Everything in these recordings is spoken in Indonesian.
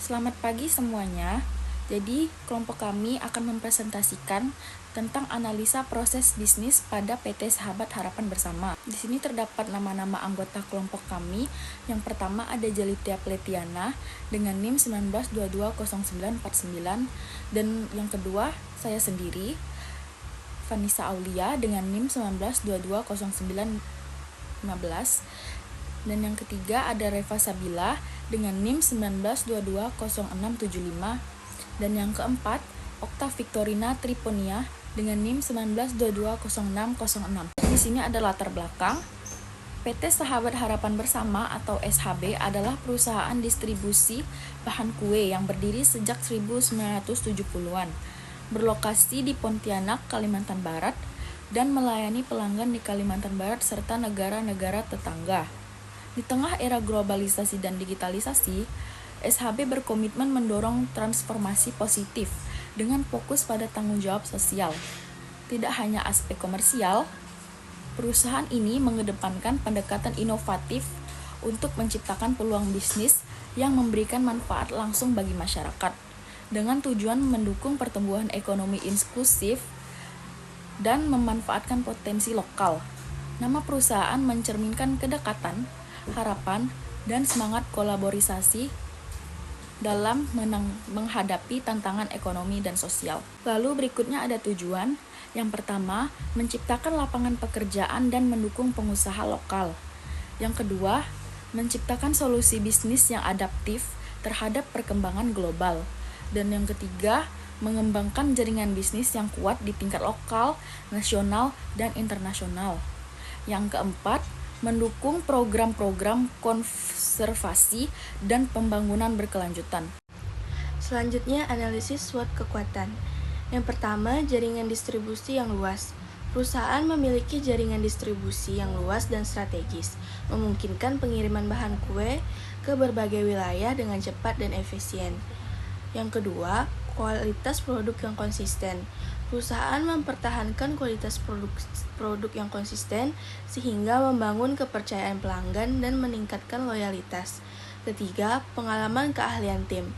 Selamat pagi semuanya. Jadi, kelompok kami akan mempresentasikan tentang analisa proses bisnis pada PT Sahabat Harapan Bersama. Di sini terdapat nama-nama anggota kelompok kami. Yang pertama ada Jalitia Pletiana dengan NIM 19220949, dan yang kedua saya sendiri, Vanessa Aulia dengan NIM 19220915, dan yang ketiga ada Reva Sabila dengan NIM 19220675, dan yang keempat Okta Victorina Triponia dengan NIM 19220606. Di sini ada latar belakang. PT Sahabat Harapan Bersama atau SHB adalah perusahaan distribusi bahan kue yang berdiri sejak 1970-an, berlokasi di Pontianak, Kalimantan Barat, dan melayani pelanggan di Kalimantan Barat serta negara-negara tetangga. Di tengah era globalisasi dan digitalisasi, SHB berkomitmen mendorong transformasi positif dengan fokus pada tanggung jawab sosial. Tidak hanya aspek komersial, perusahaan ini mengedepankan pendekatan inovatif untuk menciptakan peluang bisnis yang memberikan manfaat langsung bagi masyarakat, dengan tujuan mendukung pertumbuhan ekonomi inklusif dan memanfaatkan potensi lokal. Nama perusahaan mencerminkan kedekatan, harapan, dan semangat kolaborasi dalam menghadapi tantangan ekonomi dan sosial. Lalu berikutnya ada tujuan. Yang pertama, menciptakan lapangan pekerjaan dan mendukung pengusaha lokal. Yang kedua, menciptakan solusi bisnis yang adaptif terhadap perkembangan global. Dan yang ketiga, mengembangkan jaringan bisnis yang kuat di tingkat lokal, nasional, dan internasional. Yang keempat, mendukung program-program konservasi dan pembangunan berkelanjutan. Selanjutnya, analisis SWOT kekuatan. Yang pertama, jaringan distribusi yang luas. Perusahaan memiliki jaringan distribusi yang luas dan strategis, memungkinkan pengiriman bahan kue ke berbagai wilayah dengan cepat dan efisien. Yang kedua, kualitas produk yang konsisten. Perusahaan mempertahankan kualitas produk yang konsisten sehingga membangun kepercayaan pelanggan dan meningkatkan loyalitas. Ketiga, pengalaman keahlian tim.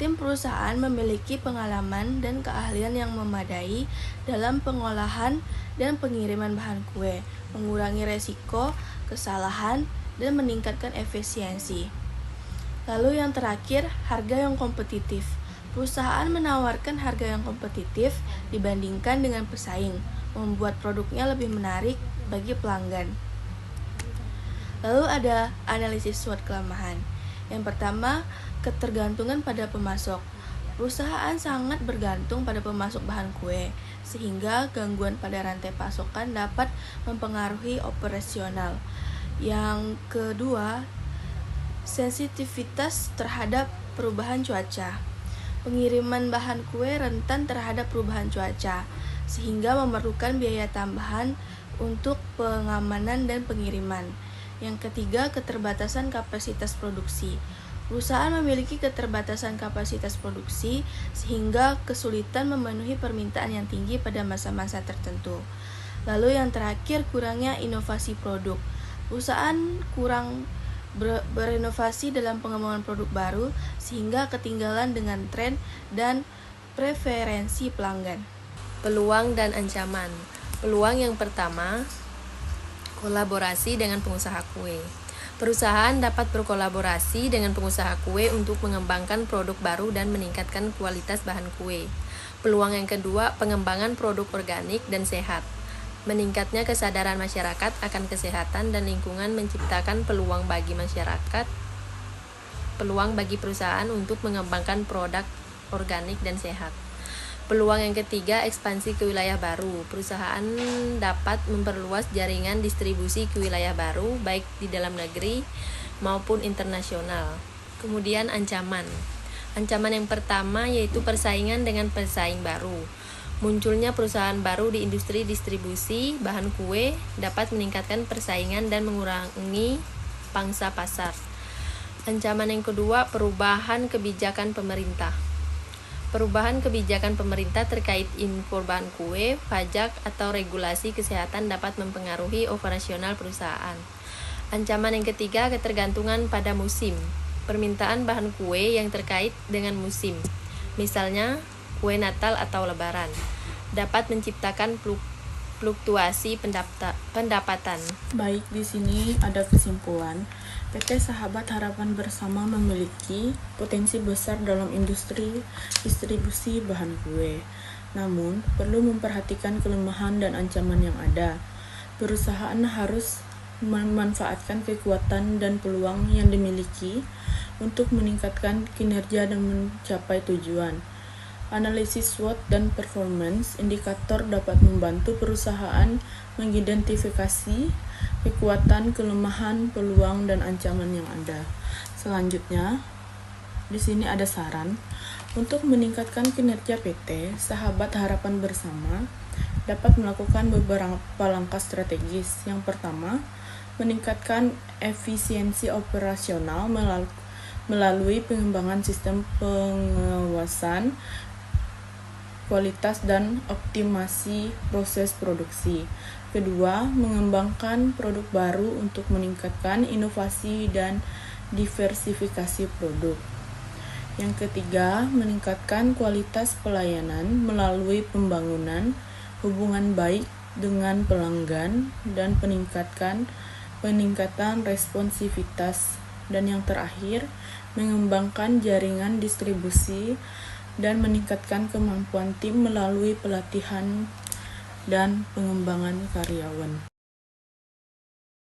Tim perusahaan memiliki pengalaman dan keahlian yang memadai dalam pengolahan dan pengiriman bahan kue, mengurangi resiko kesalahan, dan meningkatkan efisiensi. Lalu yang terakhir, harga yang kompetitif. Perusahaan menawarkan harga yang kompetitif dibandingkan dengan pesaing, membuat produknya lebih menarik bagi pelanggan. Lalu ada analisis SWOT kelemahan. Yang pertama, ketergantungan pada pemasok. Perusahaan sangat bergantung pada pemasok bahan kue, sehingga gangguan pada rantai pasokan dapat mempengaruhi operasional. Yang kedua, sensitivitas terhadap perubahan cuaca. Pengiriman bahan kue rentan terhadap perubahan cuaca, sehingga memerlukan biaya tambahan untuk pengamanan dan pengiriman. Yang ketiga, keterbatasan kapasitas produksi. Perusahaan memiliki keterbatasan kapasitas produksi, sehingga kesulitan memenuhi permintaan yang tinggi pada masa-masa tertentu. Lalu yang terakhir, kurangnya inovasi produk. Perusahaan kurang berinovasi dalam pengembangan produk baru sehingga ketinggalan dengan tren dan preferensi pelanggan. Peluang dan ancaman. Peluang yang pertama, kolaborasi dengan pengusaha kue. Perusahaan dapat berkolaborasi dengan pengusaha kue untuk mengembangkan produk baru dan meningkatkan kualitas bahan kue. Peluang yang kedua, pengembangan produk organik dan sehat. Meningkatnya kesadaran masyarakat akan kesehatan dan lingkungan menciptakan peluang bagi masyarakat, peluang bagi perusahaan untuk mengembangkan produk organik dan sehat. Peluang yang ketiga, ekspansi ke wilayah baru. Perusahaan dapat memperluas jaringan distribusi ke wilayah baru, baik di dalam negeri maupun internasional. Kemudian ancaman. Ancaman yang pertama yaitu persaingan dengan pesaing baru. Munculnya perusahaan baru di industri distribusi bahan kue dapat meningkatkan persaingan dan mengurangi pangsa pasar. Ancaman yang kedua, perubahan kebijakan pemerintah. Perubahan kebijakan pemerintah terkait impor bahan kue, pajak, atau regulasi kesehatan dapat mempengaruhi operasional perusahaan. Ancaman yang ketiga, ketergantungan pada musim. permintaan bahan kue yang terkait dengan musim, misalnya kue Natal atau Lebaran, dapat menciptakan fluktuasi pendapatan. Baik, di sini ada kesimpulan. PT Sahabat Harapan Bersama memiliki potensi besar dalam industri distribusi bahan kue. Namun, perlu memperhatikan kelemahan dan ancaman yang ada. Perusahaan harus memanfaatkan kekuatan dan peluang yang dimiliki untuk meningkatkan kinerja dan mencapai tujuan. Analisis SWOT dan performance indikator dapat membantu perusahaan mengidentifikasi kekuatan, kelemahan, peluang, dan ancaman yang ada. Selanjutnya, di sini ada saran untuk meningkatkan kinerja PT Sahabat Harapan Bersama dapat melakukan beberapa langkah strategis. Yang pertama, meningkatkan efisiensi operasional melalui pengembangan sistem pengawasan kualitas dan optimasi proses produksi. Kedua, mengembangkan produk baru untuk meningkatkan inovasi dan diversifikasi produk. Yang ketiga, meningkatkan kualitas pelayanan melalui pembangunan hubungan baik dengan pelanggan dan peningkatan responsivitas. Dan yang terakhir, mengembangkan jaringan distribusi dan meningkatkan kemampuan tim melalui pelatihan dan pengembangan karyawan.